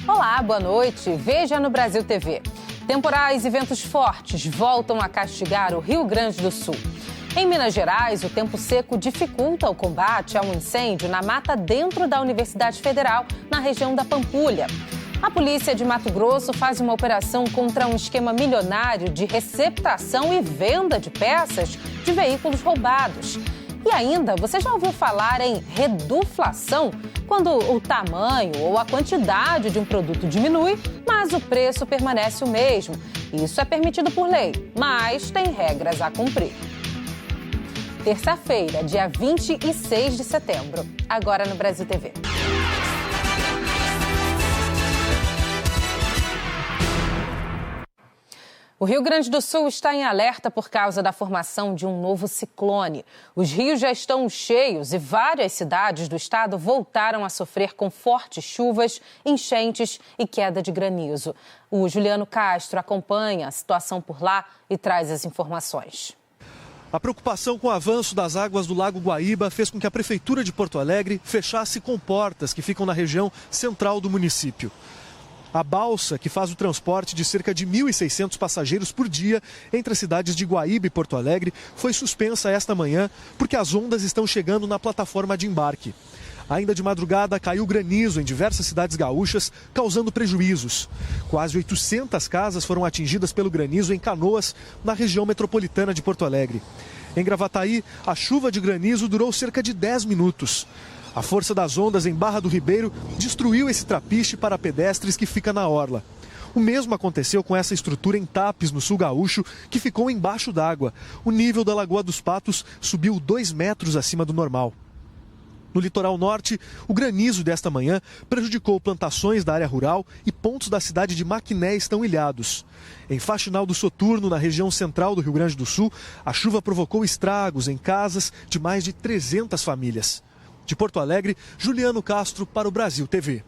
Olá, boa noite. Veja no Brasil TV. Temporais e ventos fortes voltam a castigar o Rio Grande do Sul. Em Minas Gerais, o tempo seco dificulta o combate a um incêndio na mata dentro da Universidade Federal, na região da Pampulha. A polícia de Mato Grosso faz uma operação contra um esquema milionário de receptação e venda de peças de veículos roubados. E ainda, você já ouviu falar em reduflação? Quando o tamanho ou a quantidade de um produto diminui, mas o preço permanece o mesmo. Isso é permitido por lei, mas tem regras a cumprir. Terça-feira, dia 26 de setembro. Agora no Brasil TV. O Rio Grande do Sul está em alerta por causa da formação de um novo ciclone. Os rios já estão cheios e várias cidades do estado voltaram a sofrer com fortes chuvas, enchentes e queda de granizo. O Juliano Castro acompanha a situação por lá e traz as informações. A preocupação com o avanço das águas do Lago Guaíba fez com que a Prefeitura de Porto Alegre fechasse comportas que ficam na região central do município. A balsa, que faz o transporte de cerca de 1.600 passageiros por dia entre as cidades de Guaíba e Porto Alegre, foi suspensa esta manhã porque as ondas estão chegando na plataforma de embarque. Ainda de madrugada, caiu granizo em diversas cidades gaúchas, causando prejuízos. Quase 800 casas foram atingidas pelo granizo em Canoas, na região metropolitana de Porto Alegre. Em Gravataí, a chuva de granizo durou cerca de 10 minutos. A força das ondas em Barra do Ribeiro destruiu esse trapiche para pedestres que fica na orla. O mesmo aconteceu com essa estrutura em Tapes, no sul gaúcho, que ficou embaixo d'água. O nível da Lagoa dos Patos subiu 2 metros acima do normal. No litoral norte, o granizo desta manhã prejudicou plantações da área rural e pontos da cidade de Maquiné estão ilhados. Em Faxinal do Soturno, na região central do Rio Grande do Sul, a chuva provocou estragos em casas de mais de 300 famílias. De Porto Alegre, Juliano Castro para o Brasil TV.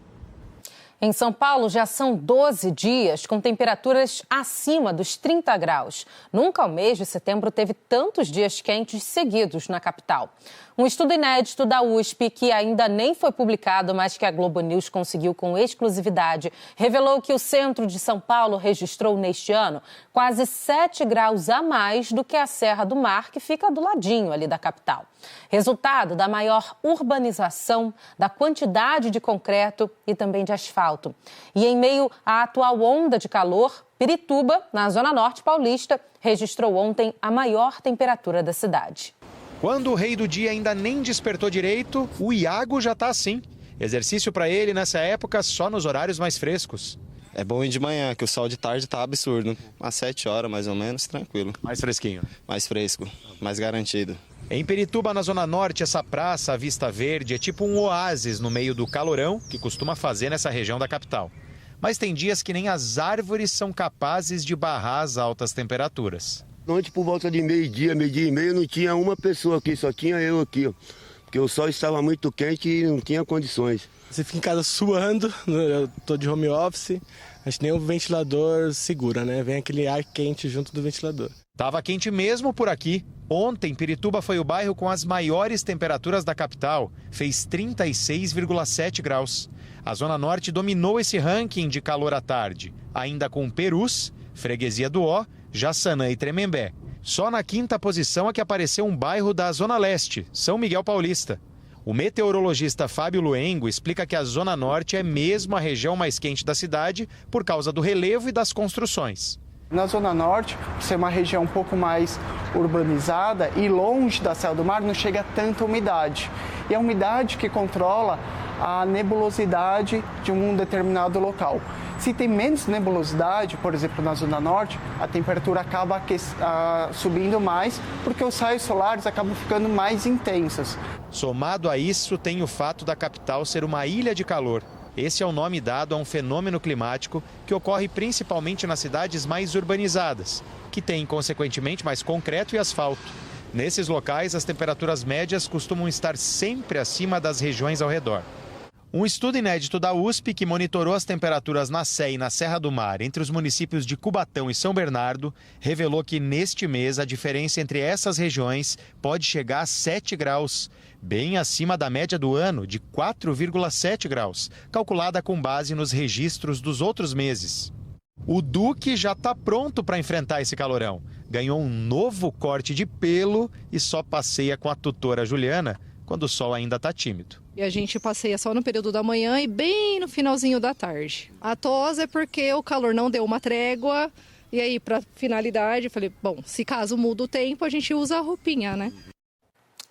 Em São Paulo, já são 12 dias com temperaturas acima dos 30 graus. Nunca o mês de setembro teve tantos dias quentes seguidos na capital. Um estudo inédito da USP, que ainda nem foi publicado, mas que a Globo News conseguiu com exclusividade, revelou que o centro de São Paulo registrou neste ano quase 7 graus a mais do que a Serra do Mar, que fica do ladinho ali da capital. Resultado da maior urbanização, da quantidade de concreto e também de asfalto. E em meio à atual onda de calor, Pirituba, na Zona Norte paulista, registrou ontem a maior temperatura da cidade. Quando o rei do dia ainda nem despertou direito, o Iago já tá assim. Exercício para ele nessa época só nos horários mais frescos. É bom ir de manhã, que o sol de tarde tá absurdo. Às 7 horas, mais ou menos, tranquilo. Mais fresquinho. Mais fresco, mais garantido. Em Pirituba, na Zona Norte, essa praça, a Vista Verde, é tipo um oásis no meio do calorão que costuma fazer nessa região da capital. Mas tem dias que nem as árvores são capazes de barrar as altas temperaturas. Ontem, por volta de meio-dia e meio, não tinha uma pessoa aqui, só tinha eu aqui, ó. Porque o sol estava muito quente e não tinha condições. Você fica em casa suando, eu tô de home office, acho que nem o ventilador segura, né? Vem aquele ar quente junto do ventilador. Tava quente mesmo por aqui. Ontem, Pirituba foi o bairro com as maiores temperaturas da capital. Fez 36,7 graus. A Zona Norte dominou esse ranking de calor à tarde, ainda com Perus, Freguesia do Ó, Jaçanã e Tremembé. Só na 5ª posição é que apareceu um bairro da Zona Leste, São Miguel Paulista. O meteorologista Fábio Luengo explica que a Zona Norte é mesmo a região mais quente da cidade por causa do relevo e das construções. Na Zona Norte, por ser uma região um pouco mais urbanizada e longe da Serra do Mar, não chega tanta umidade. E a umidade que controla a nebulosidade de um determinado local. Se tem menos nebulosidade, por exemplo, na Zona Norte, a temperatura acaba subindo mais, porque os raios solares acabam ficando mais intensos. Somado a isso, tem o fato da capital ser uma ilha de calor. Esse é o nome dado a um fenômeno climático que ocorre principalmente nas cidades mais urbanizadas, que têm, consequentemente, mais concreto e asfalto. Nesses locais, as temperaturas médias costumam estar sempre acima das regiões ao redor. Um estudo inédito da USP, que monitorou as temperaturas na Sé e na Serra do Mar entre os municípios de Cubatão e São Bernardo, revelou que neste mês a diferença entre essas regiões pode chegar a 7 graus. bem acima da média do ano, de 4,7 graus, calculada com base nos registros dos outros meses. O Duque já está pronto para enfrentar esse calorão. Ganhou um novo corte de pelo e só passeia com a tutora Juliana quando o sol ainda está tímido. E a gente passeia só no período da manhã e bem no finalzinho da tarde. A tos é porque o calor não deu uma trégua. E aí, para finalidade, eu falei, bom, se caso muda o tempo, a gente usa a roupinha, né?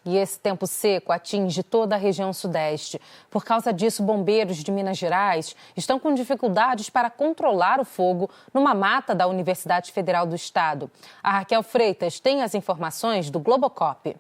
E esse tempo seco atinge toda a região sudeste. Por causa disso, bombeiros de Minas Gerais estão com dificuldades para controlar o fogo numa mata da Universidade Federal do Estado. A Raquel Freitas tem as informações do Globocop.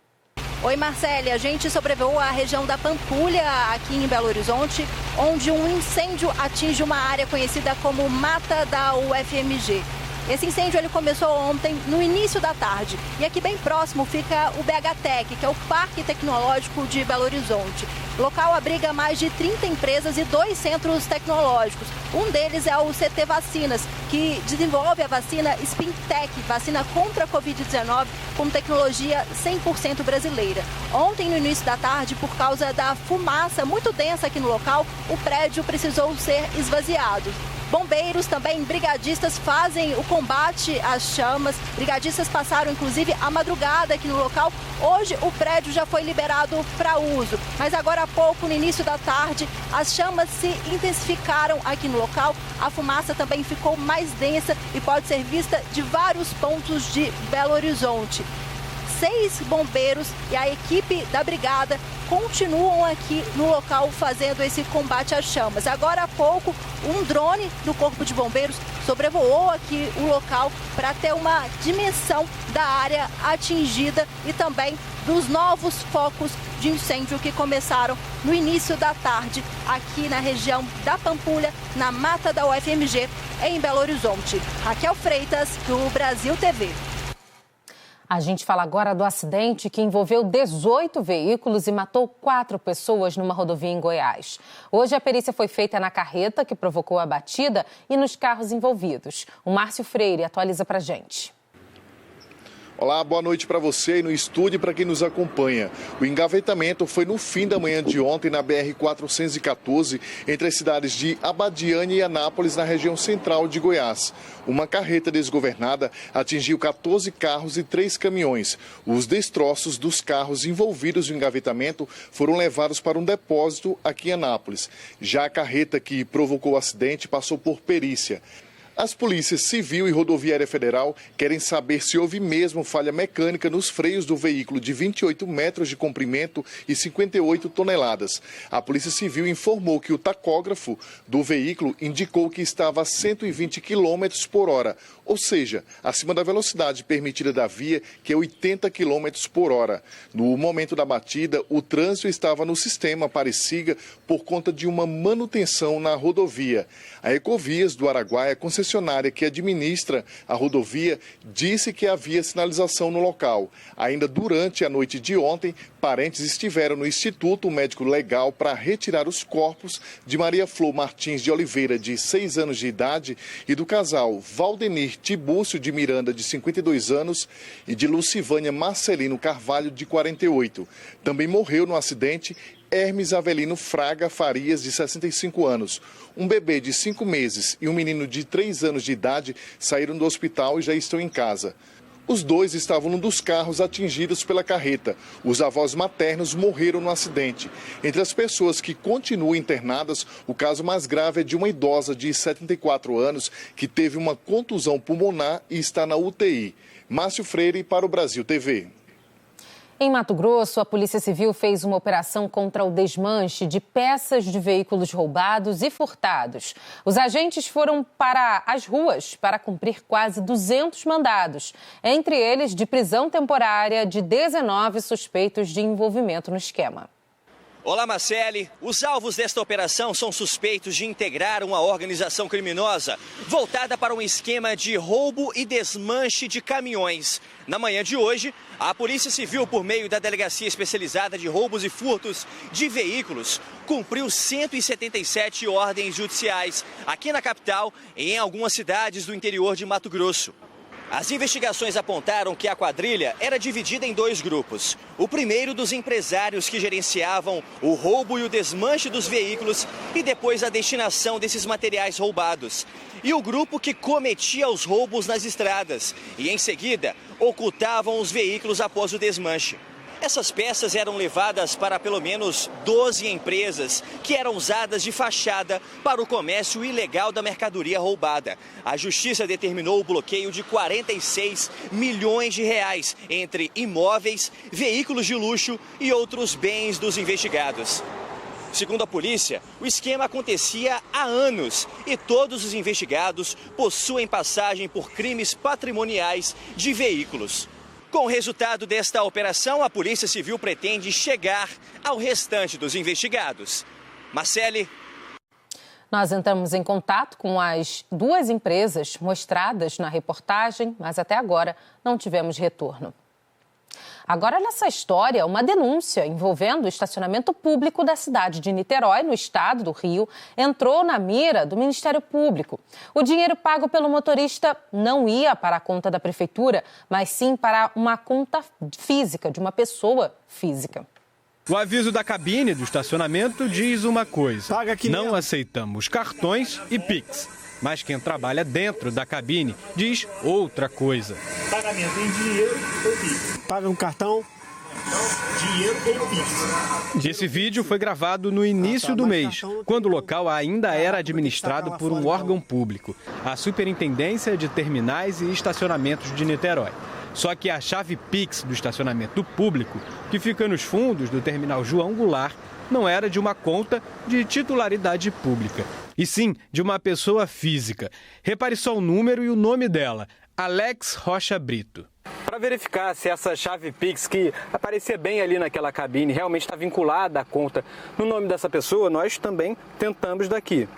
Oi, Marcele. A gente sobrevoou a região da Pampulha, aqui em Belo Horizonte, onde um incêndio atinge uma área conhecida como Mata da UFMG. Esse incêndio ele começou ontem, no início da tarde. E aqui bem próximo fica o BHTEC, que é o Parque Tecnológico de Belo Horizonte. O local abriga mais de 30 empresas e 2 centros tecnológicos. Um deles é o CT Vacinas, que desenvolve a vacina Spintec, vacina contra a Covid-19, com tecnologia 100% brasileira. Ontem, no início da tarde, por causa da fumaça muito densa aqui no local, o prédio precisou ser esvaziado. Bombeiros, também brigadistas, fazem o combate às chamas. Brigadistas passaram, inclusive, a madrugada aqui no local. Hoje, o prédio já foi liberado para uso. Mas agora há pouco, no início da tarde, as chamas se intensificaram aqui no local. A fumaça também ficou mais densa e pode ser vista de vários pontos de Belo Horizonte. 6 bombeiros e a equipe da brigada continuam aqui no local fazendo esse combate às chamas. Agora há pouco, um drone do Corpo de Bombeiros sobrevoou aqui o local para ter uma dimensão da área atingida e também dos novos focos de incêndio que começaram no início da tarde aqui na região da Pampulha, na mata da UFMG, em Belo Horizonte. Raquel Freitas, do Brasil TV. A gente fala agora do acidente que envolveu 18 veículos e matou 4 pessoas numa rodovia em Goiás. Hoje a perícia foi feita na carreta que provocou a batida e nos carros envolvidos. O Márcio Freire atualiza pra gente. Olá, boa noite para você e no estúdio e para quem nos acompanha. O engavetamento foi no fim da manhã de ontem na BR-414, entre as cidades de Abadiânia e Anápolis, na região central de Goiás. Uma carreta desgovernada atingiu 14 carros e 3 caminhões. Os destroços dos carros envolvidos no engavetamento foram levados para um depósito aqui em Anápolis. Já a carreta que provocou o acidente passou por perícia. As polícias Civil e Rodoviária Federal querem saber se houve mesmo falha mecânica nos freios do veículo de 28 metros de comprimento e 58 toneladas. A Polícia Civil informou que o tacógrafo do veículo indicou que estava a 120 km por hora, ou seja, acima da velocidade permitida da via, que é 80 km por hora. No momento da batida, o trânsito estava no sistema pare-siga por conta de uma manutenção na rodovia. A Ecovias do Araguaia, concessionária que administra a rodovia, disse que havia sinalização no local. Ainda durante a noite de ontem, parentes estiveram no Instituto Médico Legal para retirar os corpos de Maria Flor Martins de Oliveira, de 6 anos de idade, e do casal Valdenir Tibúcio de Miranda, de 52 anos, e de Lucivânia Marcelino Carvalho, de 48. Também morreu no acidente Hermes Avelino Fraga Farias, de 65 anos. Um bebê de 5 meses e um menino de 3 anos de idade saíram do hospital e já estão em casa. Os dois estavam num dos carros atingidos pela carreta. Os avós maternos morreram no acidente. Entre as pessoas que continuam internadas, o caso mais grave é de uma idosa de 74 anos que teve uma contusão pulmonar e está na UTI. Márcio Freire para o Brasil TV. Em Mato Grosso, a Polícia Civil fez uma operação contra o desmanche de peças de veículos roubados e furtados. Os agentes foram para as ruas para cumprir quase 200 mandados, entre eles de prisão temporária de 19 suspeitos de envolvimento no esquema. Olá, Marcele. Os alvos desta operação são suspeitos de integrar uma organização criminosa voltada para um esquema de roubo e desmanche de caminhões. Na manhã de hoje, a Polícia Civil, por meio da Delegacia Especializada de Roubos e Furtos de Veículos, cumpriu 177 ordens judiciais aqui na capital e em algumas cidades do interior de Mato Grosso. As investigações apontaram que a quadrilha era dividida em 2 grupos. O primeiro dos empresários que gerenciavam o roubo e o desmanche dos veículos e depois a destinação desses materiais roubados. E o grupo que cometia os roubos nas estradas e, em seguida, ocultavam os veículos após o desmanche. Essas peças eram levadas para pelo menos 12 empresas que eram usadas de fachada para o comércio ilegal da mercadoria roubada. A justiça determinou o bloqueio de 46 milhões de reais entre imóveis, veículos de luxo e outros bens dos investigados. Segundo a polícia, o esquema acontecia há anos e todos os investigados possuem passagem por crimes patrimoniais de veículos. Com o resultado desta operação, a Polícia Civil pretende chegar ao restante dos investigados. Marcele. Nós entramos em contato com as 2 empresas mostradas na reportagem, mas até agora não tivemos retorno. Agora, nessa história, uma denúncia envolvendo o estacionamento público da cidade de Niterói, no estado do Rio, entrou na mira do Ministério Público. O dinheiro pago pelo motorista não ia para a conta da prefeitura, mas sim para uma conta física, de uma pessoa física. O aviso da cabine do estacionamento diz uma coisa: não aceitamos cartões e Pix. Mas quem trabalha dentro da cabine diz outra coisa. Pagamento em dinheiro ou Pix? Paga um cartão, dinheiro ou Pix? Esse vídeo foi gravado no início do mês, quando o local ainda era administrado por um órgão público, a Superintendência de Terminais e Estacionamentos de Niterói. Só que a chave Pix do estacionamento público, que fica nos fundos do terminal João Goulart, não era de uma conta de titularidade pública, e sim de uma pessoa física. Repare só o número e o nome dela, Alex Rocha Brito. Para verificar se essa chave Pix, que aparecia bem ali naquela cabine, realmente está vinculada à conta no nome dessa pessoa, nós também tentamos daqui.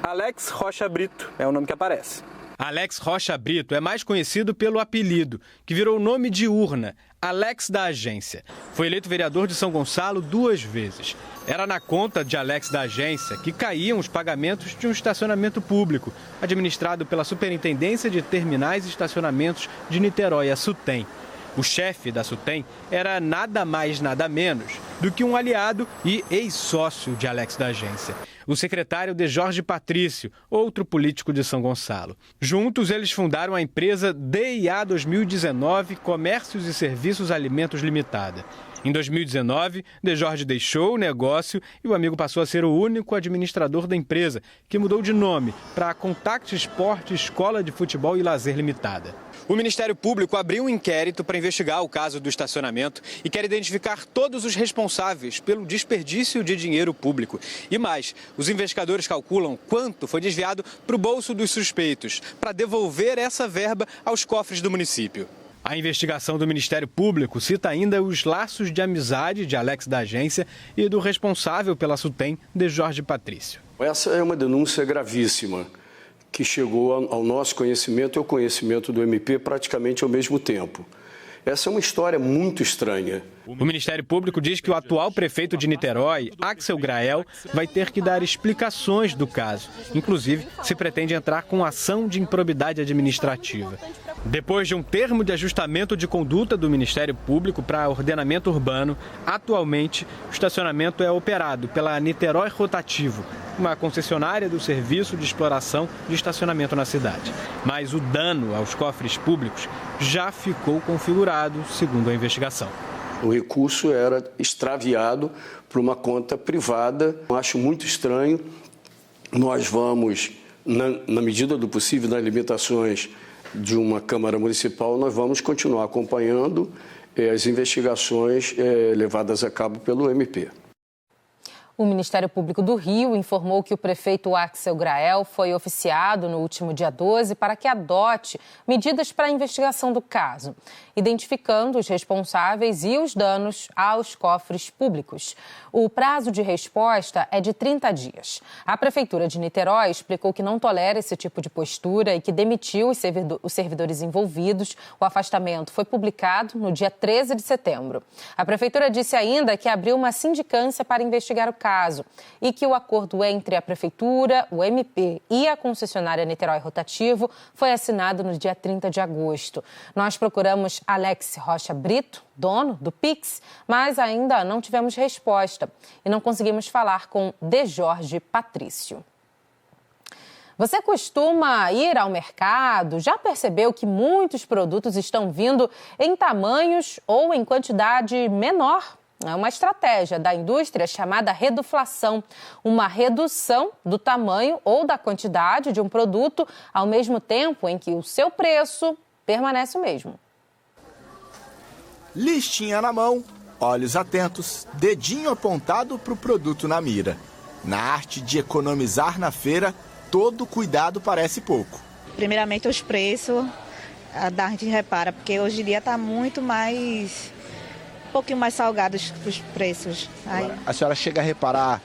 Alex Rocha Brito é o nome que aparece. Alex Rocha Brito é mais conhecido pelo apelido, que virou nome de urna, Alex da Agência. Foi eleito vereador de São Gonçalo 2 vezes. Era na conta de Alex da Agência que caíam os pagamentos de um estacionamento público, administrado pela Superintendência de Terminais e Estacionamentos de Niterói, a SUTEM. O chefe da SUTEM era nada mais, nada menos do que um aliado e ex-sócio de Alex da Agência, o secretário de Jorge Patrício, outro político de São Gonçalo. Juntos, eles fundaram a empresa DIA 2019 Comércios e Serviços Alimentos Limitada. Em 2019, De Jorge deixou o negócio e o amigo passou a ser o único administrador da empresa, que mudou de nome para a Contact Sport Escola de Futebol e Lazer Limitada. O Ministério Público abriu um inquérito para investigar o caso do estacionamento e quer identificar todos os responsáveis pelo desperdício de dinheiro público. E mais, os investigadores calculam quanto foi desviado para o bolso dos suspeitos, para devolver essa verba aos cofres do município. A investigação do Ministério Público cita ainda os laços de amizade de Alex da Agência e do responsável pela SUTEM, De Jorge Patrício. Essa é uma denúncia gravíssima, que chegou ao nosso conhecimento e ao conhecimento do MP praticamente ao mesmo tempo. Essa é uma história muito estranha. O Ministério Público diz que o atual prefeito de Niterói, Axel Grael, vai ter que dar explicações do caso. Inclusive, se pretende entrar com ação de improbidade administrativa. Depois de um termo de ajustamento de conduta do Ministério Público para ordenamento urbano, atualmente o estacionamento é operado pela Niterói Rotativo, uma concessionária do serviço de exploração de estacionamento na cidade. Mas o dano aos cofres públicos já ficou configurado, segundo a investigação. O recurso era extraviado para uma conta privada. Eu acho muito estranho. Nós vamos, na medida do possível, nas limitações de uma Câmara Municipal, nós vamos continuar acompanhando as investigações levadas a cabo pelo MP. O Ministério Público do Rio informou que o prefeito Axel Grael foi oficiado no último dia 12 para que adote medidas para a investigação do caso, identificando os responsáveis e os danos aos cofres públicos. O prazo de resposta é de 30 dias. A Prefeitura de Niterói explicou que não tolera esse tipo de postura e que demitiu os servidores envolvidos. O afastamento foi publicado no dia 13 de setembro. A Prefeitura disse ainda que abriu uma sindicância para investigar o caso. caso e que o acordo entre a Prefeitura, o MP e a concessionária Niterói Rotativo foi assinado no dia 30 de agosto. Nós procuramos Alex Rocha Brito, dono do Pix, mas ainda não tivemos resposta e não conseguimos falar com De Jorge Patrício. Você costuma ir ao mercado? Já percebeu que muitos produtos estão vindo em tamanhos ou em quantidade menor? É uma estratégia da indústria chamada reduflação, uma redução do tamanho ou da quantidade de um produto ao mesmo tempo em que o seu preço permanece o mesmo. Listinha na mão, olhos atentos, dedinho apontado para o produto na mira. Na arte de economizar na feira, todo cuidado parece pouco. Primeiramente os preços, a gente repara, porque hoje em dia está muito mais, um pouquinho mais salgados os preços. Aí... A senhora chega a reparar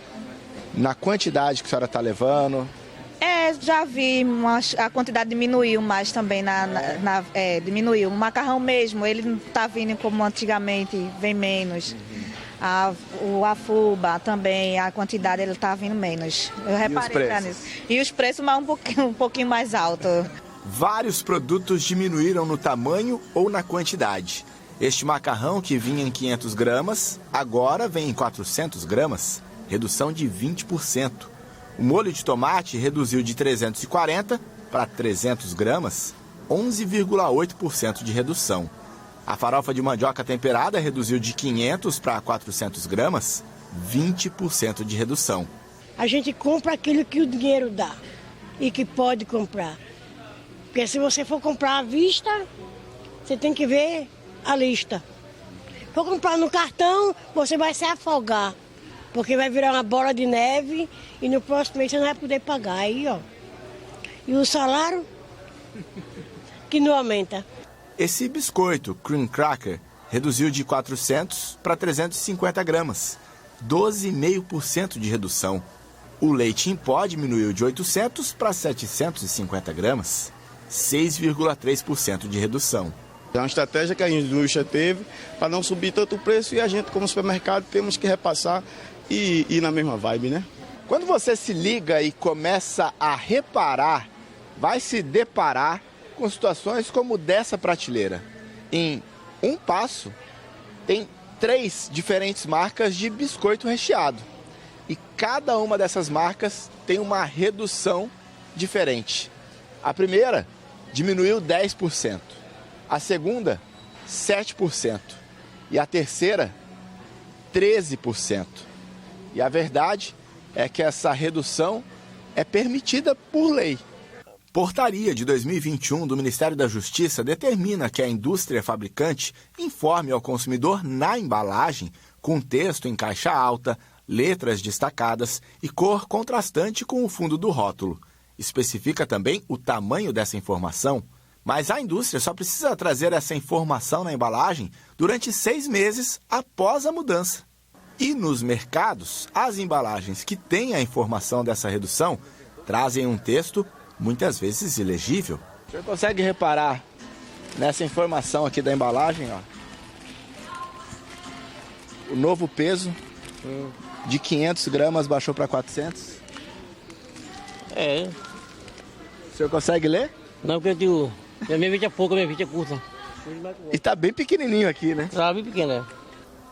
na quantidade que a senhora está levando? Já vi, a quantidade diminuiu mais também, diminuiu. O macarrão mesmo, ele não está vindo como antigamente, vem menos. O afuba também, a quantidade ele está vindo menos. Eu reparei nisso. E os preços um pouquinho mais alto. Vários produtos diminuíram no tamanho ou na quantidade. Este macarrão que vinha em 500 gramas, agora vem em 400 gramas, redução de 20%. O molho de tomate reduziu de 340 para 300 gramas, 11,8% de redução. A farofa de mandioca temperada reduziu de 500 para 400 gramas, 20% de redução. A gente compra aquilo que o dinheiro dá e que pode comprar. Porque se você for comprar à vista, você tem que ver a lista. Se for comprar no cartão, você vai se afogar, porque vai virar uma bola de neve e no próximo mês você não vai poder pagar. Aí, ó. E o salário que não aumenta. Esse biscoito, cream cracker, reduziu de 400 para 350 gramas, 12,5% de redução. O leite em pó diminuiu de 800 para 750 gramas, 6,3% de redução. É uma estratégia que a indústria teve para não subir tanto o preço e a gente, como supermercado, temos que repassar e ir na mesma vibe, né? Quando você se liga e começa a reparar, vai se deparar com situações como dessa prateleira. Em um passo, tem 3 diferentes marcas de biscoito recheado. E cada uma dessas marcas tem uma redução diferente. A primeira diminuiu 10%. A segunda, 7%. E a terceira, 13%. E a verdade é que essa redução é permitida por lei. Portaria de 2021 do Ministério da Justiça determina que a indústria fabricante informe ao consumidor na embalagem, com texto em caixa alta, letras destacadas e cor contrastante com o fundo do rótulo. Especifica também o tamanho dessa informação, mas a indústria só precisa trazer essa informação na embalagem durante 6 meses após a mudança. E nos mercados, as embalagens que têm a informação dessa redução trazem um texto muitas vezes ilegível. O senhor consegue reparar nessa informação aqui da embalagem, ó? O novo peso de 500 gramas baixou para 400? O senhor consegue ler? Não, porque eu minha mente é pouca, minha mente é curta. E tá bem pequenininho aqui, né? Tá bem pequeno, é.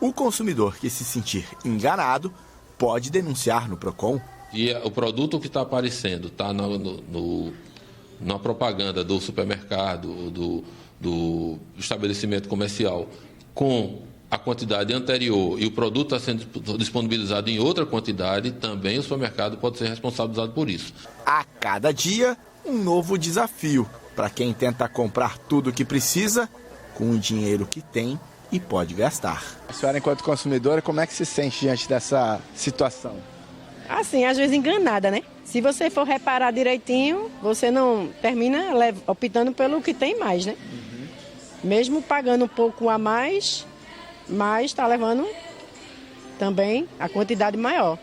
O consumidor que se sentir enganado pode denunciar no PROCON. E o produto que está aparecendo está na propaganda do supermercado, do estabelecimento comercial, com a quantidade anterior e o produto está sendo disponibilizado em outra quantidade, também o supermercado pode ser responsabilizado por isso. A cada dia, um novo desafio para quem tenta comprar tudo o que precisa com o dinheiro que tem e pode gastar. A senhora, enquanto consumidora, como é que se sente diante dessa situação? Assim, às vezes enganada, né? Se você for reparar direitinho, você não termina optando pelo que tem mais, né? Mesmo pagando um pouco a mais, mas está levando também a quantidade maior.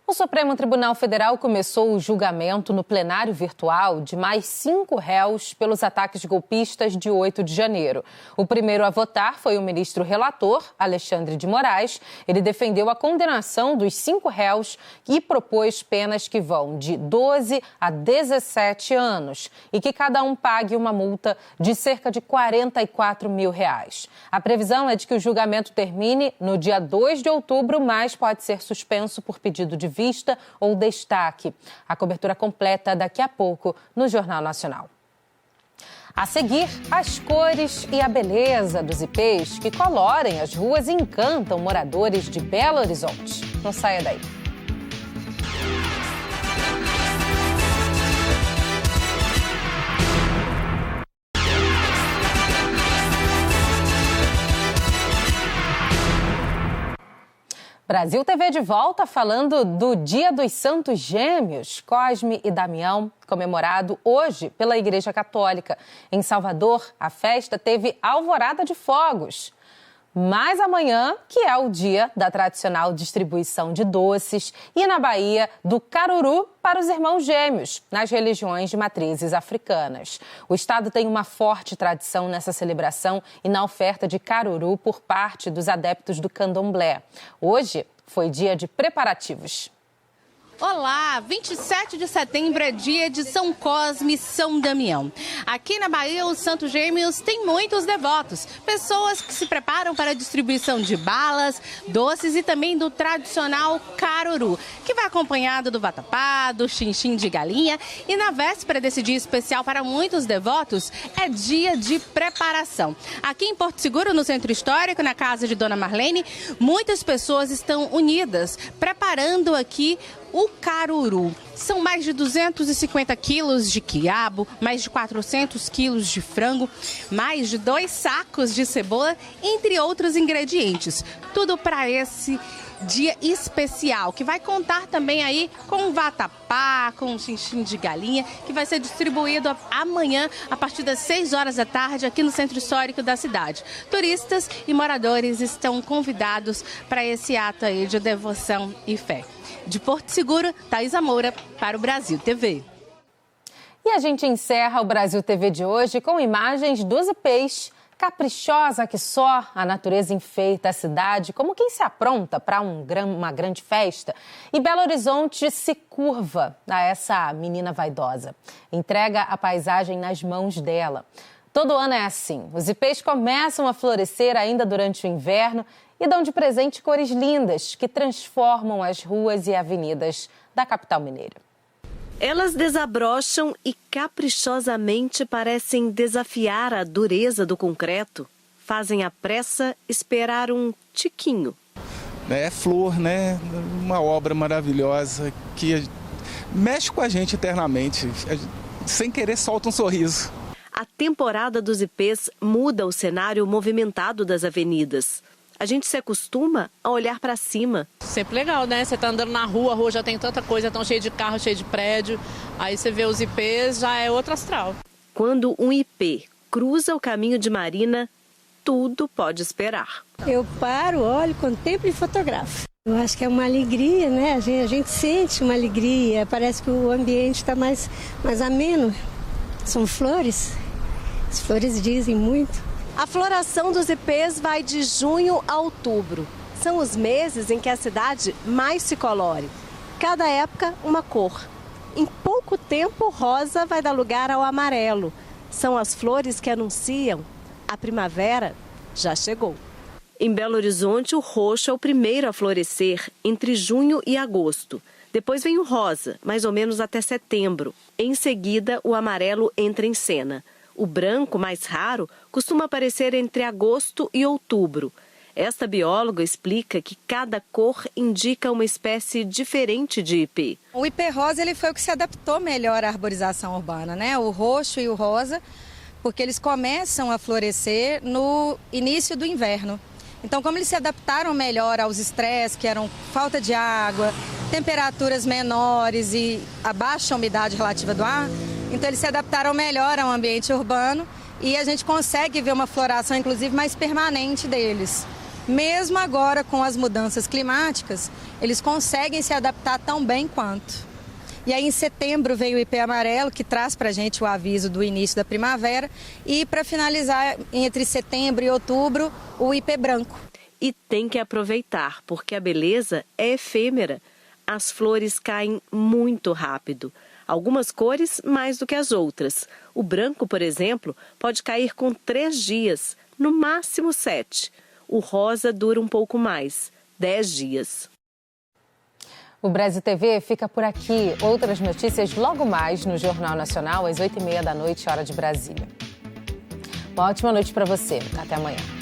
O Supremo Tribunal Federal começou o julgamento no plenário virtual de mais 5 réus pelos ataques golpistas de 8 de janeiro. O primeiro a votar foi o ministro relator, Alexandre de Moraes. Ele defendeu a condenação dos 5 réus e propôs penas que vão de 12 a 17 anos e que cada um pague uma multa de cerca de R$44 mil. A previsão é de que o julgamento termine no dia 2 de outubro, mas pode ser suspenso por pedido de vista ou destaque. A cobertura completa daqui a pouco no Jornal Nacional. A seguir, as cores e a beleza dos ipês que colorem as ruas e encantam moradores de Belo Horizonte. Não saia daí. Brasil TV de volta falando do Dia dos Santos Gêmeos, Cosme e Damião, comemorado hoje pela Igreja Católica. Em Salvador, a festa teve alvorada de fogos. Mas amanhã, que é o dia da tradicional distribuição de doces, e na Bahia, do caruru para os irmãos gêmeos, nas religiões de matrizes africanas. O estado tem uma forte tradição nessa celebração e na oferta de caruru por parte dos adeptos do candomblé. Hoje foi dia de preparativos. Olá, 27 de setembro é dia de São Cosme e São Damião. Aqui na Bahia, os Santos Gêmeos têm muitos devotos, pessoas que se preparam para a distribuição de balas, doces e também do tradicional caruru, que vai acompanhado do vatapá, do chinchim de galinha. E na véspera desse dia especial para muitos devotos, é dia de preparação. Aqui em Porto Seguro, no Centro Histórico, na casa de Dona Marlene, muitas pessoas estão unidas, preparando aqui o caruru. São mais de 250 quilos de quiabo, mais de 400 quilos de frango, mais de 2 sacos de cebola, entre outros ingredientes. Tudo para esse dia especial, que vai contar também aí com vatapá, com chinchim de galinha, que vai ser distribuído amanhã a partir das 6 horas da tarde aqui no Centro Histórico da cidade. Turistas e moradores estão convidados para esse ato aí de devoção e fé. De Porto Seguro, Thaisa Moura, para o Brasil TV. E a gente encerra o Brasil TV de hoje com imagens dos ipês. Caprichosa que só, a natureza enfeita a cidade, como quem se apronta para uma grande festa. E Belo Horizonte se curva a essa menina vaidosa. Entrega a paisagem nas mãos dela. Todo ano é assim. Os ipês começam a florescer ainda durante o inverno e dão de presente cores lindas que transformam as ruas e avenidas da capital mineira. Elas desabrocham e caprichosamente parecem desafiar a dureza do concreto. Fazem à pressa esperar um tiquinho. É flor, né? Uma obra maravilhosa que mexe com a gente eternamente. Sem querer, solta um sorriso. A temporada dos ipês muda o cenário movimentado das avenidas. A gente se acostuma a olhar para cima. Sempre legal, né? Você tá andando na rua, a rua já tem tanta coisa, tão cheio de carro, cheio de prédio. Aí você vê os ipês, já é outro astral. Quando um ipê cruza o caminho de Marina, tudo pode esperar. Eu paro, olho, contemplo e fotografo. Eu acho que é uma alegria, né? A gente sente uma alegria, parece que o ambiente está mais ameno. São flores, as flores dizem muito. A floração dos ipês vai de junho a outubro. São os meses em que a cidade mais se colore. Cada época, uma cor. Em pouco tempo, o rosa vai dar lugar ao amarelo. São as flores que anunciam a primavera já chegou. Em Belo Horizonte, o roxo é o primeiro a florescer, entre junho e agosto. Depois vem o rosa, mais ou menos até setembro. Em seguida, o amarelo entra em cena. O branco, mais raro, costuma aparecer entre agosto e outubro. Esta bióloga explica que cada cor indica uma espécie diferente de ipê. O ipê rosa ele foi o que se adaptou melhor à arborização urbana, né? O roxo e o rosa, porque eles começam a florescer no início do inverno. Então, como eles se adaptaram melhor aos estresses, que eram falta de água, temperaturas menores e a baixa umidade relativa do ar, então eles se adaptaram melhor ao ambiente urbano e a gente consegue ver uma floração, inclusive, mais permanente deles. mesmo agora com as mudanças climáticas, eles conseguem se adaptar tão bem quanto. E aí em setembro veio o IP amarelo, que traz para a gente o aviso do início da primavera, e para finalizar entre setembro e outubro, o IP branco. E tem que aproveitar, porque a beleza é efêmera. As flores caem muito rápido. Algumas cores mais do que as outras. O branco, por exemplo, pode cair com 3 dias, no máximo 7. O rosa dura um pouco mais, 10 dias. O Brasil TV fica por aqui. Outras notícias logo mais no Jornal Nacional, às 8h30 da noite, hora de Brasília. Uma ótima noite para você. Até amanhã.